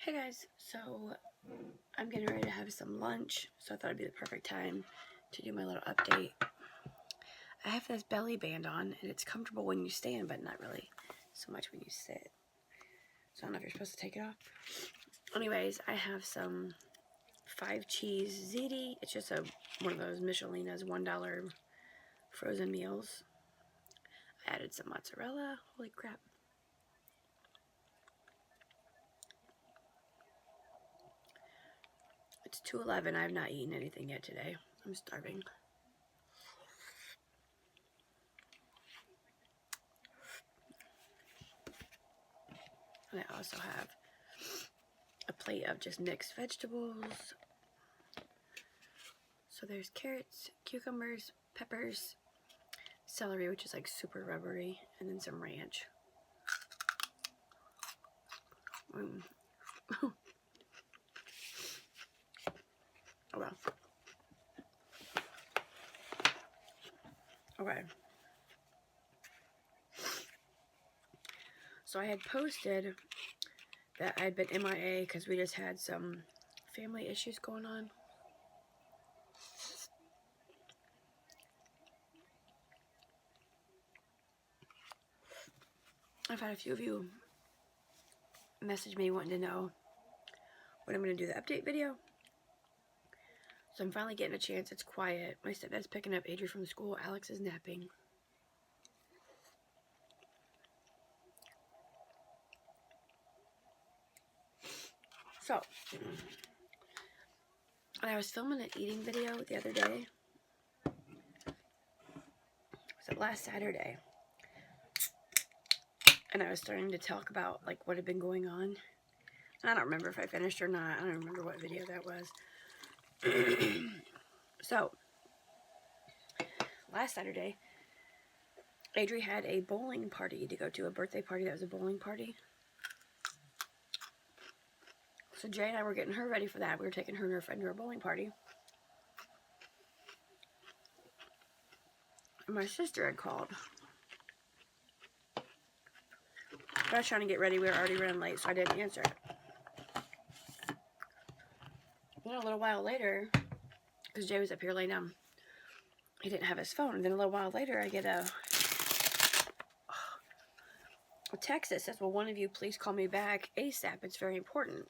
Hey guys, so I'm getting ready to have some lunch, so I thought it'd be the perfect time to do my little update. I have this belly band on, and it's comfortable when you stand, but not really so much when you sit. So I don't know if you're supposed to take it off. Anyways, I have some 5 cheese ziti. It's just one of those Michelina's $1 frozen meals. I added some mozzarella. Holy crap. It's 2:11. I have not eaten anything yet today. I'm starving. And I also have a plate of just mixed vegetables. So there's carrots, cucumbers, peppers, celery, which is like super rubbery, and then some ranch. Oh well. Okay. So I had posted that I'd been MIA because we just had some family issues going on. I've had a few of you message me wanting to know when I'm going to do the update video. So I'm finally getting a chance. It's quiet. My stepdad's picking up Adri from school. Alex is napping. So, and I was filming an eating video the other day. Was it last Saturday? And I was starting to talk about like what had been going on. I don't remember if I finished or not. I don't remember what video that was. So, last Saturday, Adri had a bowling party to go to, a birthday party that was a bowling party. So Jay and I were getting her ready for that. We were taking her and her friend to a bowling party. And my sister had called. I was trying to get ready. We were already running late, so I didn't answer it. Then a little while later, because Jay was up here laying down, he didn't have his phone. And then a little while later, I get a text that says, "Will one of you please call me back ASAP? It's very important."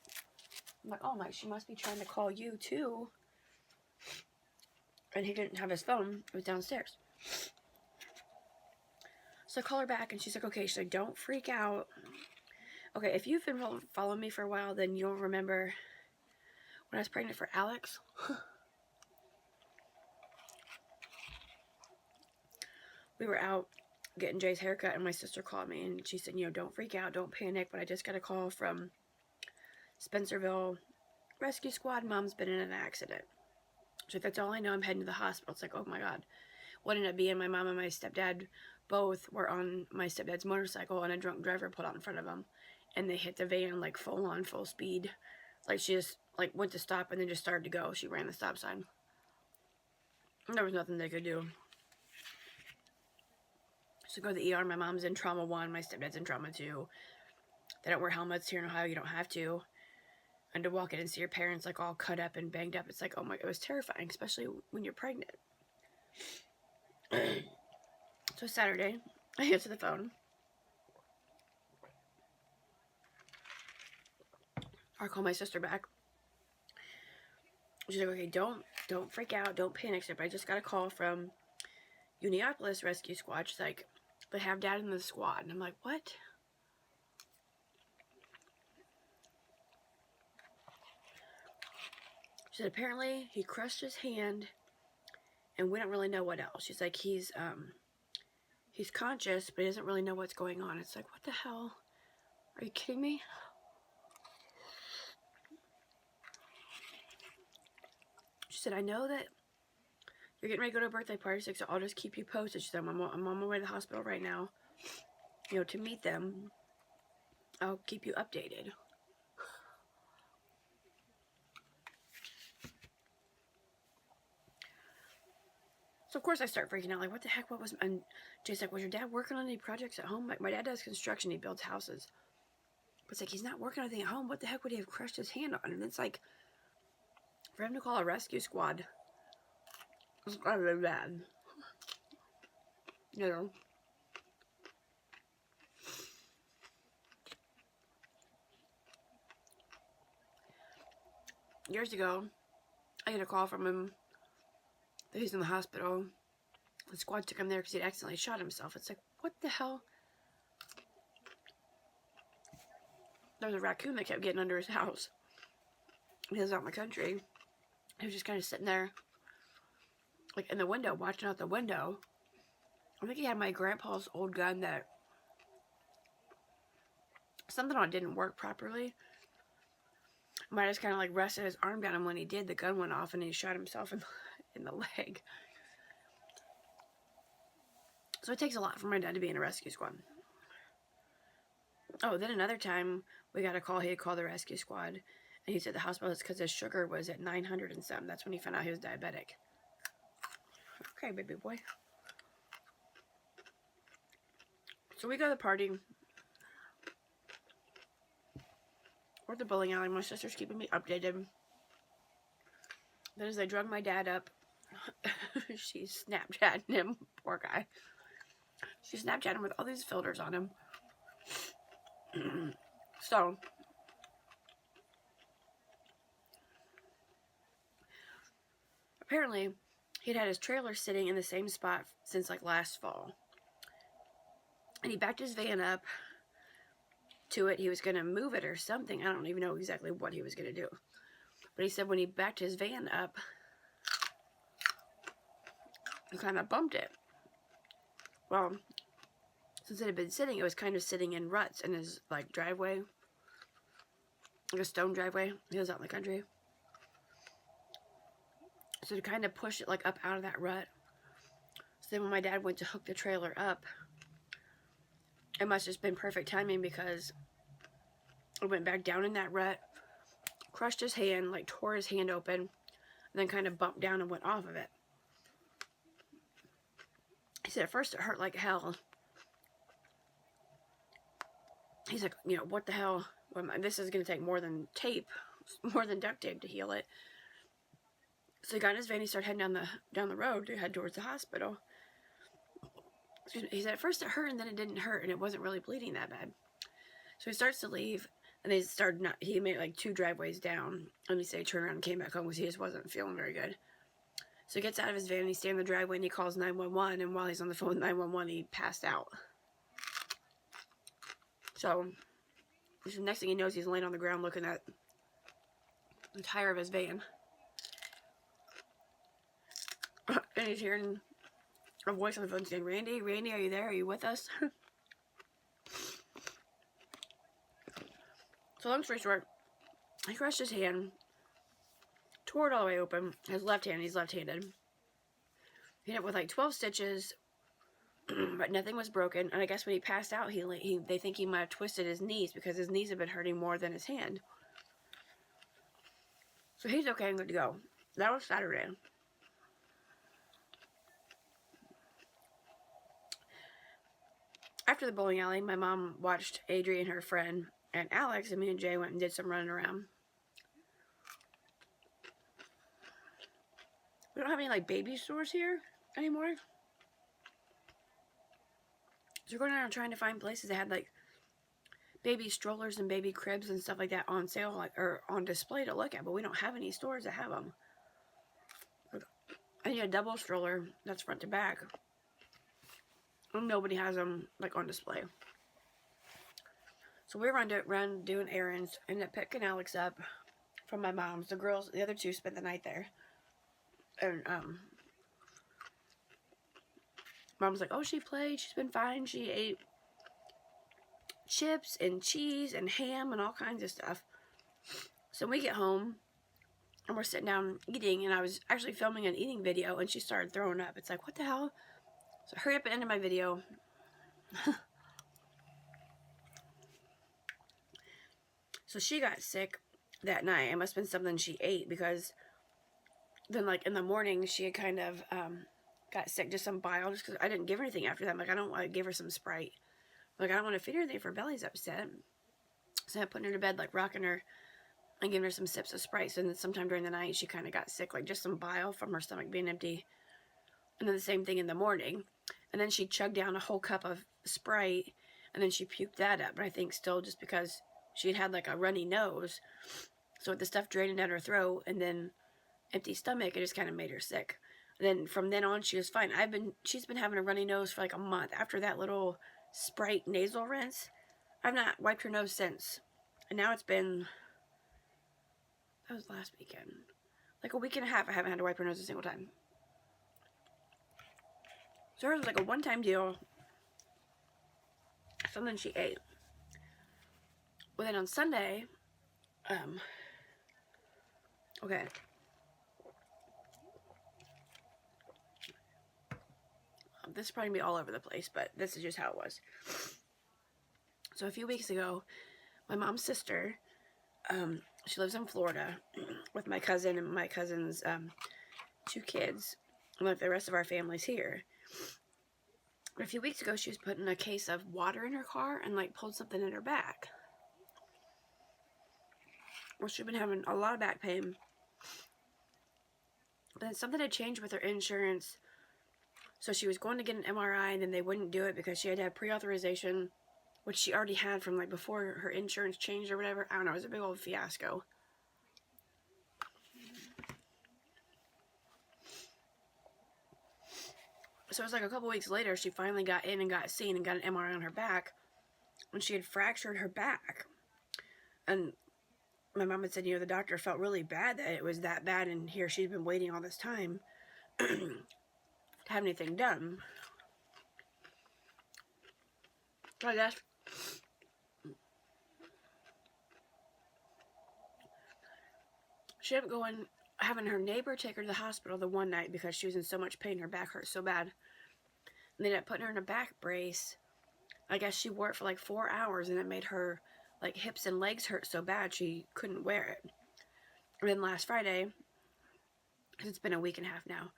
I'm like, "Oh my, she must be trying to call you too." And he didn't have his phone. It was downstairs. So I call her back, and she's like, "Okay." She's like, "Don't freak out." Okay, if you've been following me for a while, then you'll remember when I was pregnant for Alex. We were out getting Jay's haircut, and my sister called me, and she said, "Don't freak out, don't panic, but I just got a call from Spencerville Rescue Squad. Mom's been in an accident." So that's all I know. I'm heading to the hospital. It's like, oh my God. What ended up being, my mom and my stepdad both were on my stepdad's motorcycle, and a drunk driver pulled out in front of them, and they hit the van like full on, full speed. Like she just like went to stop and then just started to go. She ran the stop sign. There was nothing they could do. So go to the ER. My mom's in trauma 1. My stepdad's in trauma 2. They don't wear helmets here in Ohio. You don't have to. And to walk in and see your parents like all cut up and banged up, it's like, oh my, it was terrifying, especially when you're pregnant. So Saturday, I answer the phone. I call my sister back. She's like, "Okay, don't freak out, don't panic." But I just got a call from Uniopolis Rescue Squad. She's like, "They have Dad in the squad." And I'm like, "What?" She said, "Apparently he crushed his hand, and we don't really know what else." She's like, he's conscious, but he doesn't really know what's going on." It's like, what the hell? Are you kidding me? She said, "I know that you're getting ready to go to a birthday party, so I'll just keep you posted." She said, I'm on my way to the hospital right now, to meet them. I'll keep you updated." So of course I start freaking out, like, what the heck, what was, and Jay's like, "Was your dad working on any projects at home?" Like, my dad does construction, he builds houses. It's like, he's not working anything at home. What the heck would he have crushed his hand on? And it's like, for him to call a rescue squad, it's kind of really bad. You know? Years ago, I get a call from him that he's in the hospital. The squad took him there because he'd accidentally shot himself. It's like, what the hell? There was a raccoon that kept getting under his house. He was out in the country. He was just kind of sitting there, like in the window, watching out the window. I think he had my grandpa's old gun that something on it didn't work properly. Might just kind of like rested his arm down, and when he did, the gun went off and he shot himself in the leg. So it takes a lot for my dad to be in a rescue squad. Oh, then another time we got a call. He had called the rescue squad, and he said the hospital is because his sugar was at 900 and some. That's when he found out he was diabetic. Okay, baby boy. So we go to the party. We're at the bowling alley. My sister's keeping me updated. Then as they drug my dad up, she's Snapchatting him. Poor guy. She Snapchatted him with all these filters on him. So, apparently, he'd had his trailer sitting in the same spot since like last fall. And he backed his van up to it. He was going to move it or something. I don't even know exactly what he was going to do. But he said when he backed his van up, he kind of bumped it. Well, since it had been sitting, it was kind of sitting in ruts in his like driveway. Like a stone driveway. He was out in the country. So to kind of push it like up out of that rut. So then when my dad went to hook the trailer up, it must have just been perfect timing because it went back down in that rut, crushed his hand, like tore his hand open, and then kind of bumped down and went off of it. He said at first it hurt like hell. He's like, you know, what the hell? This is going to take more than tape, more than duct tape to heal it. So he got in his van, he started heading down the road to head towards the hospital. He said at first it hurt and then it didn't hurt and it wasn't really bleeding that bad. So he starts to leave and he made like 2 driveways down, and he said he turned around and came back home because he just wasn't feeling very good. So he gets out of his van and he stands in the driveway and he calls 911, and while he's on the phone with 911 he passed out. So the next thing he knows, he's laying on the ground looking at the tire of his van. And he's hearing a voice on the phone saying, Randy, are you there? Are you with us? So long story short, he crushed his hand, tore it all the way open, his left hand, he's left-handed. He hit it with like 12 stitches, but nothing was broken. And I guess when he passed out, they think he might have twisted his knees because his knees have been hurting more than his hand. So he's okay and good to go. That was Saturday. After the bowling alley, my mom watched Adri and her friend and Alex, and me and Jay went and did some running around. We don't have any like baby stores here anymore. So we're going around trying to find places that had like baby strollers and baby cribs and stuff like that on sale, like, or on display to look at, but we don't have any stores that have them. I need a double stroller that's front to back. And nobody has them like on display. So we run doing errands, ended up picking Alex up from my mom's. The other 2 spent the night there. And Mom's like, oh, she played, she's been fine. She ate chips and cheese and ham and all kinds of stuff. So we get home and we're sitting down eating, and I was actually filming an eating video and she started throwing up. It's like, what the hell? So hurry up and end my video. So she got sick that night. It must have been something she ate, because then like in the morning she had kind of got sick, just some bile, just because I didn't give her anything after that. I'm like, I don't want to give her some Sprite. Like, I don't want to feed her anything if her belly's upset. So I put her to bed, like rocking her and giving her some sips of Sprite. And then sometime during the night, she kind of got sick, like just some bile from her stomach being empty. And then the same thing in the morning. And then she chugged down a whole cup of Sprite, and then she puked that up. And I think still just because she had like a runny nose, so with the stuff draining down her throat and then empty stomach, it just kind of made her sick. And then from then on, she was fine. She's been having a runny nose for like a month after that little Sprite nasal rinse. I've not wiped her nose since. And now it's been, that was last weekend, like a week and a half. I haven't had to wipe her nose a single time. So hers was like a one-time deal. Something she ate. Well, then on Sunday, okay. This is probably going to be all over the place, but this is just how it was. So a few weeks ago, my mom's sister, she lives in Florida with my cousin and my cousin's 2 kids, and like the rest of our family's here. But a few weeks ago, she was putting a case of water in her car and like pulled something in her back. Well, she'd been having a lot of back pain. But then something had changed with her insurance. So she was going to get an MRI, and then they wouldn't do it because she had to have pre-authorization, which she already had from like before her insurance changed or whatever. I don't know, it was a big old fiasco. So it was like a couple weeks later, she finally got in and got seen and got an MRI on her back when she had fractured her back. And my mom had said, you know, the doctor felt really bad that it was that bad, and here she'd been waiting all this time to have anything done. So I guess she ended up having her neighbor take her to the hospital the one night because she was in so much pain. Her back hurt so bad. And they ended up putting her in a back brace. I guess she wore it for like 4 hours, and it made her like hips and legs hurt so bad she couldn't wear it. And then last Friday, because it's been a week and a half now,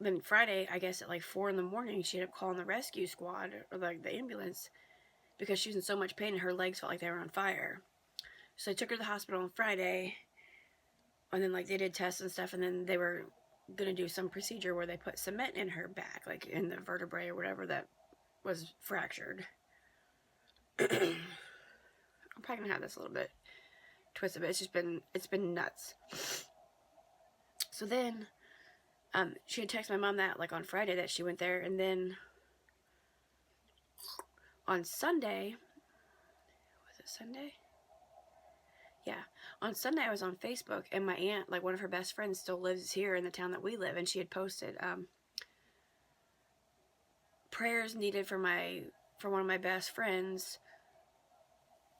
then Friday, I guess at like 4 in the morning, she ended up calling the rescue squad or like the ambulance because she was in so much pain and her legs felt like they were on fire. So they took her to the hospital on Friday, and then like they did tests and stuff, and then they were gonna do some procedure where they put cement in her back, like in the vertebrae or whatever that was fractured. I'm probably gonna have this a little bit twisted, but it's been nuts. So then she had texted my mom that like on Friday that she went there, and then on Sunday, was it Sunday? Yeah, on Sunday I was on Facebook, and my aunt, like one of her best friends, still lives here in the town that we live, and she had posted prayers needed for one of my best friends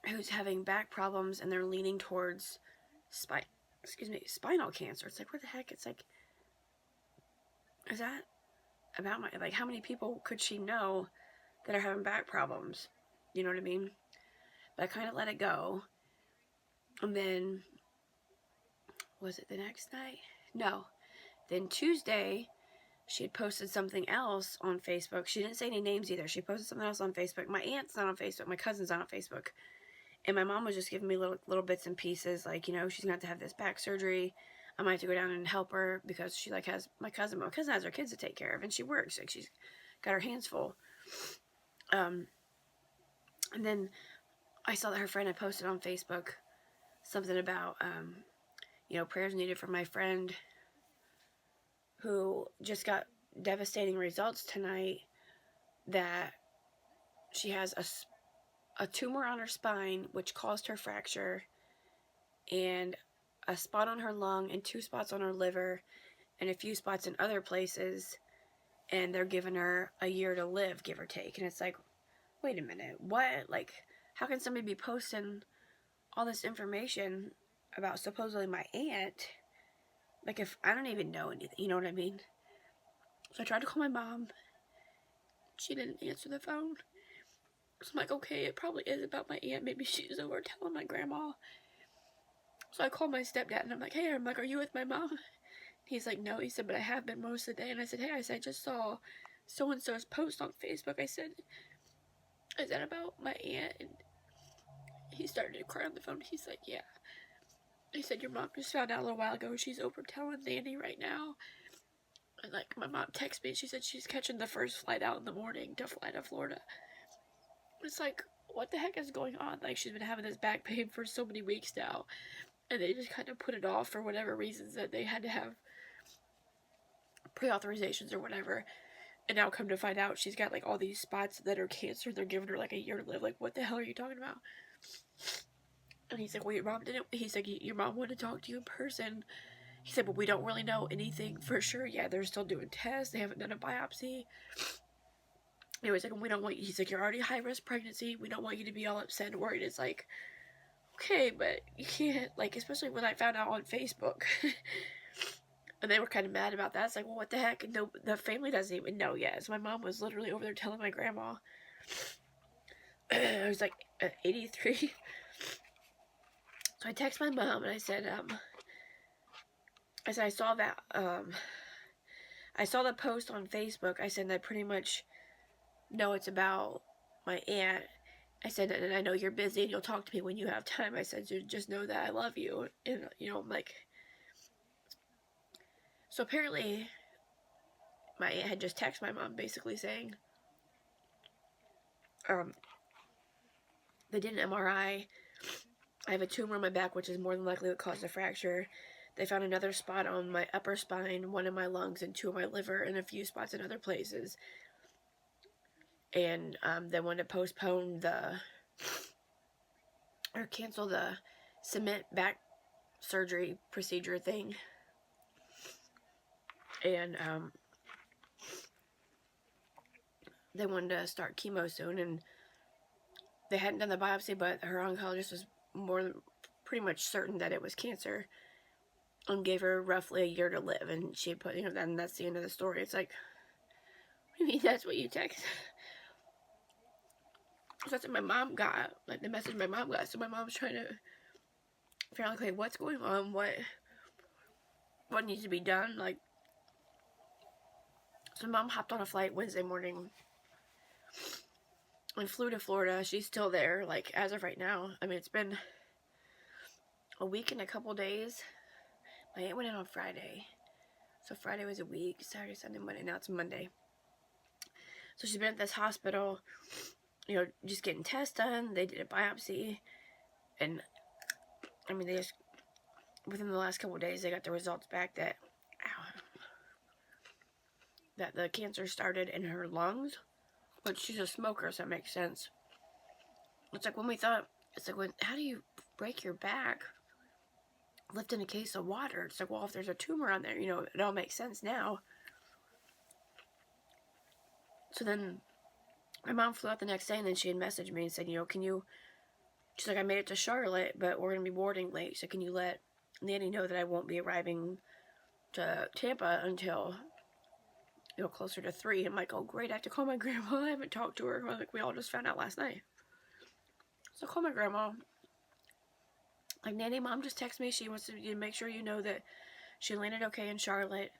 who's having back problems, and they're leaning towards spinal cancer. It's like, what the heck? It's like, is that about like how many people could she know that are having back problems? You know what I mean? But I kind of let it go. And then, was it the next night? No. Then Tuesday, she had posted something else on Facebook. She didn't say any names either. She posted something else on Facebook. My aunt's not on Facebook. My cousin's not on Facebook. And my mom was just giving me little bits and pieces. Like, you know, she's going to have this back surgery. I might have to go down and help her because she like has my cousin has her kids to take care of, and she works. Like, she's got her hands full. And then I saw that her friend had posted on Facebook something about, you know, prayers needed for my friend who just got devastating results tonight, that she has a tumor on her spine, which caused her fracture, and a spot on her lung, and 2 spots on her liver, and a few spots in other places, and they're giving her a year to live, give or take. And it's like, wait a minute, what? Like, how can somebody be posting all this information about supposedly my aunt, like, if I don't even know anything, you know what I mean? So I tried to call my mom. She didn't answer the phone. So I'm like, okay, it probably is about my aunt. Maybe she's over telling my grandma. So I called my stepdad, and I'm like, hey, are you with my mom? He's like, no. He said, but I have been most of the day. And I said, hey, I just saw so-and-so's post on Facebook. I said, is that about my aunt? And he started to cry on the phone. He's like, yeah. He said, your mom just found out a little while ago. She's over telling Nanny right now. And, like, my mom texted me. She said she's catching the first flight out in the morning to fly to Florida. It's like, what the heck is going on? Like, she's been having this back pain for so many weeks now. And they just kind of put it off for whatever reasons that they had to have pre-authorizations or whatever. And now come to find out she's got, like, all these spots that are cancer. They're giving her, like, a year to live. Like, what the hell are you talking about? And he's like, well, your mom didn't. He's like, your mom wanted to talk to you in person. He said, but we don't really know anything for sure. Yeah, they're still doing tests. They haven't done a biopsy. Anyways, like, we don't want you. He's like, you're already high-risk pregnancy. We don't want you to be all upset and worried. It's like, okay, but you can't, like, especially when I found out on Facebook. And they were kind of mad about that. It's like, well, what the heck? No, the family doesn't even know yet. So my mom was literally over there telling my grandma. I was like, 83. So I texted my mom and I said, I saw that, I saw the post on Facebook. I said, I pretty much know it's about my aunt. I said, and I know you're busy and you'll talk to me when you have time. I said, so just know that I love you. And, you know, I'm like, so apparently my aunt had just texted my mom basically saying, they did an MRI. I have a tumor on my back, which is more than likely what caused the fracture. They found another spot on my upper spine, one in my lungs, and two in my liver, and a few spots in other places. And they wanted to postpone or cancel the cement back surgery procedure thing. And they wanted to start chemo soon, and they hadn't done the biopsy, but her oncologist was pretty much certain that it was cancer, and gave her roughly a year to live. And she put, you know, then that's the end of the story. It's like, what do you mean that's what you text? So that's what my mom got, like the message my mom got. So my mom's trying to figure out, like, hey, what's going on, what needs to be done, like. So mom hopped on a flight Wednesday morning and flew to Florida. She's still there, like, as of right now. I mean, it's been a week and a couple days. My aunt went in on Friday. So Friday was a week. Saturday, Sunday, Monday. Now it's Monday. So she's been at this hospital, you know, just getting tests done. They did a biopsy. And, I mean, they just, within the last couple of days, they got the results back that the cancer started in her lungs. But she's a smoker, so that makes sense. It's like when we thought, it's like, how do you break your back lifting a case of water? It's like, well, if there's a tumor on there, you know, it all makes sense now. So then my mom flew out the next day, and then she had messaged me and said, you know, she's like, I made it to Charlotte, but we're going to be boarding late, so can you let Nanny know that I won't be arriving to Tampa until, you know, closer to 3. I'm like, oh, great, I have to call my grandma. I haven't talked to her. Like, we all just found out last night. So I call my grandma. Like, Nanny, Mom just texted me. She wants to make sure you know that she landed okay in Charlotte.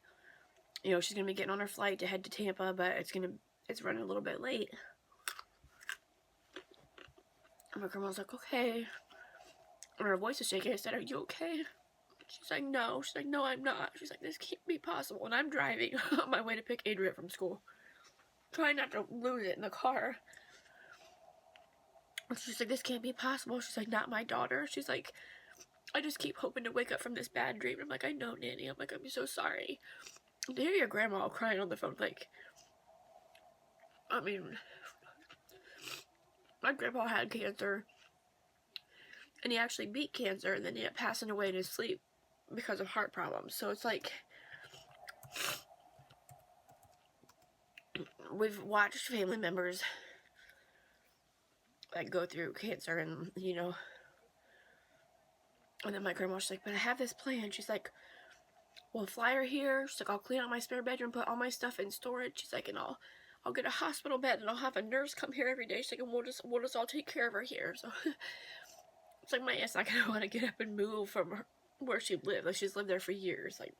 You know, she's going to be getting on her flight to head to Tampa, but it's running a little bit late. And my grandma's like, okay. And her voice is shaking. I said, are you okay? She's like, no. She's like, no, I'm not. She's like, this can't be possible. And I'm driving on my way to pick Adrian from school. Trying not to lose it in the car. And she's like, this can't be possible. She's like, not my daughter. She's like, I just keep hoping to wake up from this bad dream. I'm like, I know, Nanny. I'm like, I'm so sorry. And to hear your grandma crying on the phone, like, I mean, my grandpa had cancer. And he actually beat cancer, and then he ended up passing away in his sleep because of heart problems. So it's like, we've watched family members, like, go through cancer, and, you know, and then my grandma, she's like, but I have this plan. She's like, we'll fly her here. She's like, I'll clean out my spare bedroom, put all my stuff in storage. She's like, and I'll get a hospital bed, and I'll have a nurse come here every day. She's like, and we'll just all take care of her here. So it's like, my aunt's not gonna want to get up and move from where she lived. Like, she's lived there for years, like,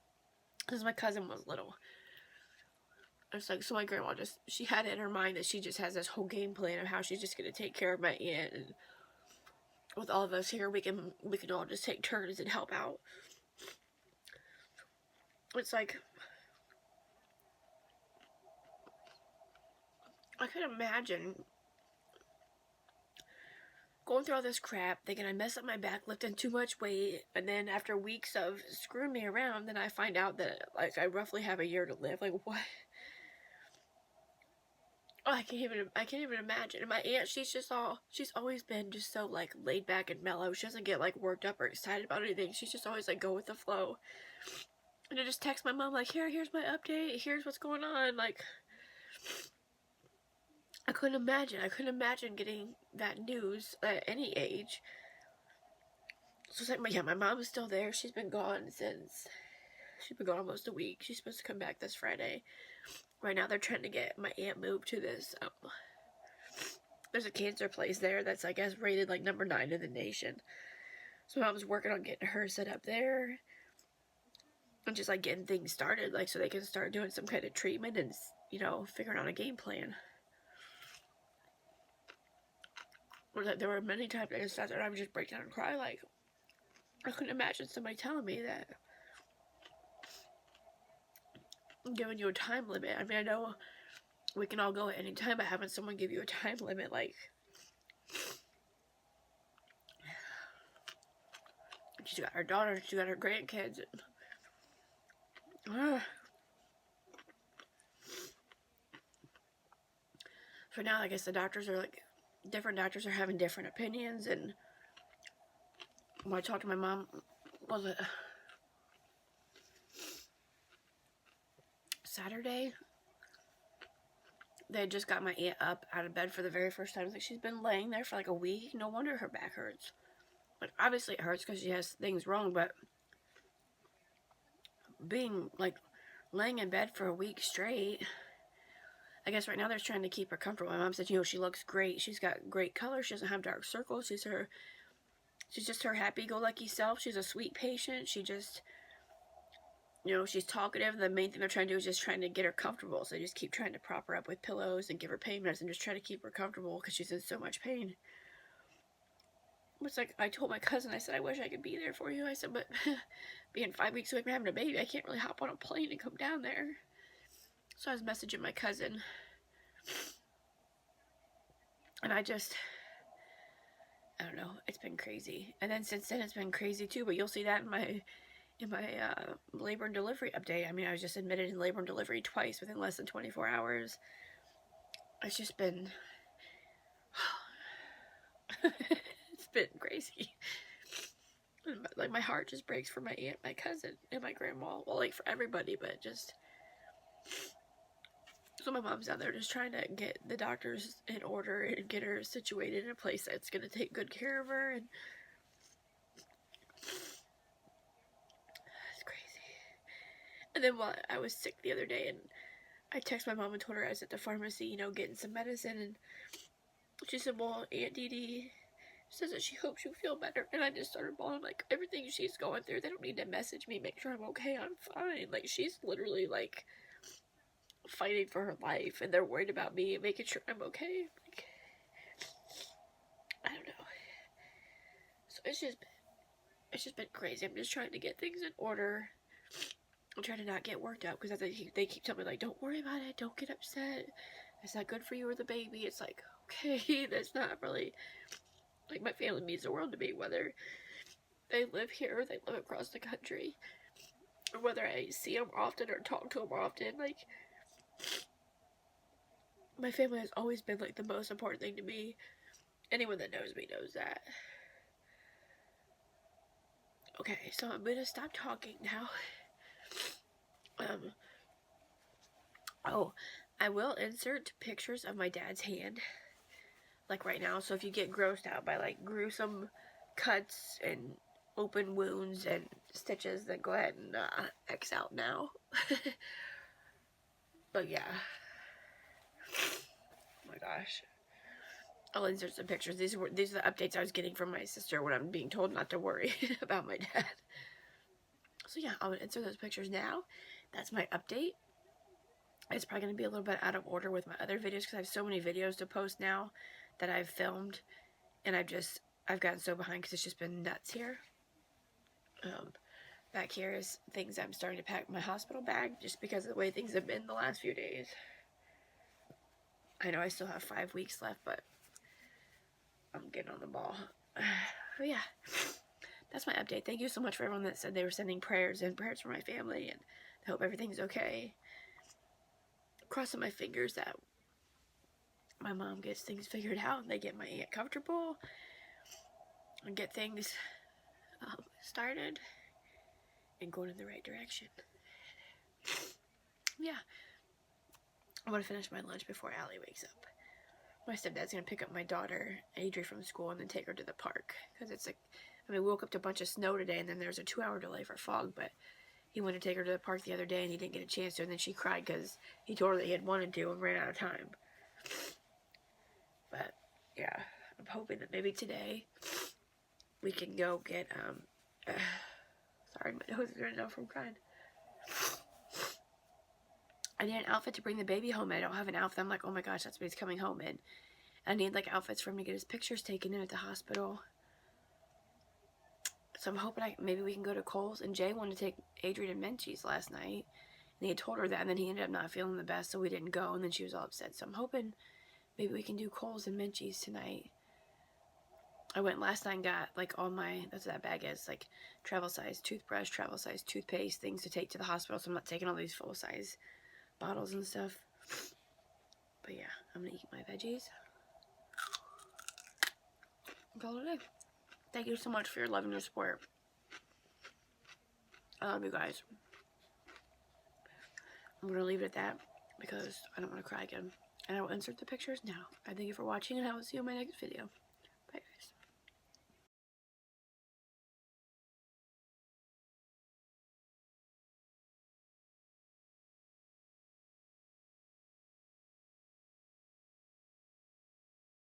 since my cousin was little. It's like, so my grandma she had it in her mind that she just has this whole game plan of how she's just gonna take care of my aunt. And with all of us here, we can all just take turns and help out. It's like, I could imagine going through all this crap, thinking I messed up my back lifting too much weight, and then after weeks of screwing me around, then I find out that, like, I roughly have a year to live. Like, what? Oh, I can't even imagine. And my aunt, she's always been just so, like, laid back and mellow. She doesn't get, like, worked up or excited about anything. She's just always, like, go with the flow. And I just text my mom, like, here's my update. Here's what's going on. Like, I couldn't imagine getting that news at any age. So it's like, my mom is still there. She's been gone almost a week. She's supposed to come back this Friday. Right now, they're trying to get my aunt moved to this, there's a cancer place there that's, I guess, rated, like, number 9 in the nation. So mom's working on getting her set up there. And just, like, getting things started, like, so they can start doing some kind of treatment and, you know, figuring out a game plan. There were many times I just sat there and I would just break down and cry. Like, I couldn't imagine somebody telling me that I'm giving you a time limit. I mean, I know we can all go at any time, but having someone give you a time limit, like, she's got her daughter, she's got her grandkids. For now, I guess the doctors are, like, different doctors are having different opinions, and when I talked to my mom, was it Saturday? They had just got my aunt up out of bed for the very first time. Like, she's been laying there for like a week. No wonder her back hurts. Like, obviously it hurts because she has things wrong, but being, like, laying in bed for a week straight, I guess right now they're trying to keep her comfortable. My mom said, you know, she looks great. She's got great color. She doesn't have dark circles. She's just her happy-go-lucky self. She's a sweet patient. She just, you know, she's talkative. The main thing they're trying to do is just trying to get her comfortable. So they just keep trying to prop her up with pillows and give her pain medicine, just try to keep her comfortable because she's in so much pain. It's like, I told my cousin, I said, I wish I could be there for you. I said, but being 5 weeks away from having a baby, I can't really hop on a plane and come down there. So I was messaging my cousin. And I don't know, it's been crazy. And then since then, it's been crazy too, but you'll see that in my labor and delivery update. I mean, I was just admitted in labor and delivery twice within less than 24 hours. It's just been, it's been crazy. Like, my heart just breaks for my aunt, my cousin, and my grandma. Well, like, for everybody, but just, so my mom's out there just trying to get the doctors in order and get her situated in a place that's going to take good care of her. And it's crazy. And then while I was sick the other day, and I texted my mom and told her I was at the pharmacy, you know, getting some medicine, and she said, well, Aunt Dee Dee says that she hopes you feel better. And I just started bawling, like, everything she's going through, they don't need to message me, make sure I'm okay, I'm fine. Like, she's literally, like, fighting for her life, and they're worried about me and making sure I'm okay. Like, I don't know. So it's just been crazy. I'm just trying to get things in order. I'm trying to not get worked up, because they keep telling me, like, don't worry about it, don't get upset, it's not good for you or the baby. It's like, okay, that's not really, like, my family means the world to me, whether they live here or they live across the country, or whether I see them often or talk to them often. Like, my family has always been, like, the most important thing to me. Anyone that knows me knows that. Okay, so I'm gonna stop talking now. Oh, I will insert pictures of my dad's hand, like, right now. So if you get grossed out by, like, gruesome cuts and open wounds and stitches, then go ahead and X out now. But yeah. Oh my gosh. I'll insert some pictures. These are the updates I was getting from my sister when I'm being told not to worry about my dad. So yeah, I'm going to insert those pictures now. That's my update. It's probably going to be a little bit out of order with my other videos, because I have so many videos to post now that I've filmed, and I I've gotten so behind because it's just been nuts here. Back here is things I'm starting to pack my hospital bag just because of the way things have been the last few days. I know I still have 5 weeks left, but I'm getting on the ball. Oh yeah, that's my update. Thank you so much for everyone that said they were sending prayers for my family, and I hope everything's okay. Crossing my fingers that my mom gets things figured out and they get my aunt comfortable and get things started and going in the right direction. Yeah, I want to finish my lunch before Allie wakes up. My stepdad's going to pick up my daughter, Adri, from school and then take her to the park. Because it's like, I mean, we woke up to a bunch of snow today and then there's a 2-hour delay for fog, but he wanted to take her to the park the other day and he didn't get a chance to, and then she cried because he told her that he had wanted to and ran out of time. But, yeah, I'm hoping that maybe today we can go get, sorry, my nose is running out from crying. I need an outfit to bring the baby home in. I don't have an outfit. I'm like, oh my gosh, that's what he's coming home in. I need, like, outfits for him to get his pictures taken in at the hospital. So I'm hoping maybe we can go to Kohl's. And Jay wanted to take Adrian to Menchie's last night. And he had told her that, and then he ended up not feeling the best, so we didn't go, and then she was all upset. So I'm hoping maybe we can do Kohl's and Menchie's tonight. I went last night and got, like, all my, that's what that bag is, like, travel-size toothbrush, travel-size toothpaste, things to take to the hospital, so I'm not taking all these full-size bottles and stuff. But yeah, I'm gonna eat my veggies. Call it a day. Thank you so much for your love and your support. I love you guys. I'm gonna leave it at that because I don't want to cry again. And I will insert the pictures now. I thank you for watching, and I will see you in my next video.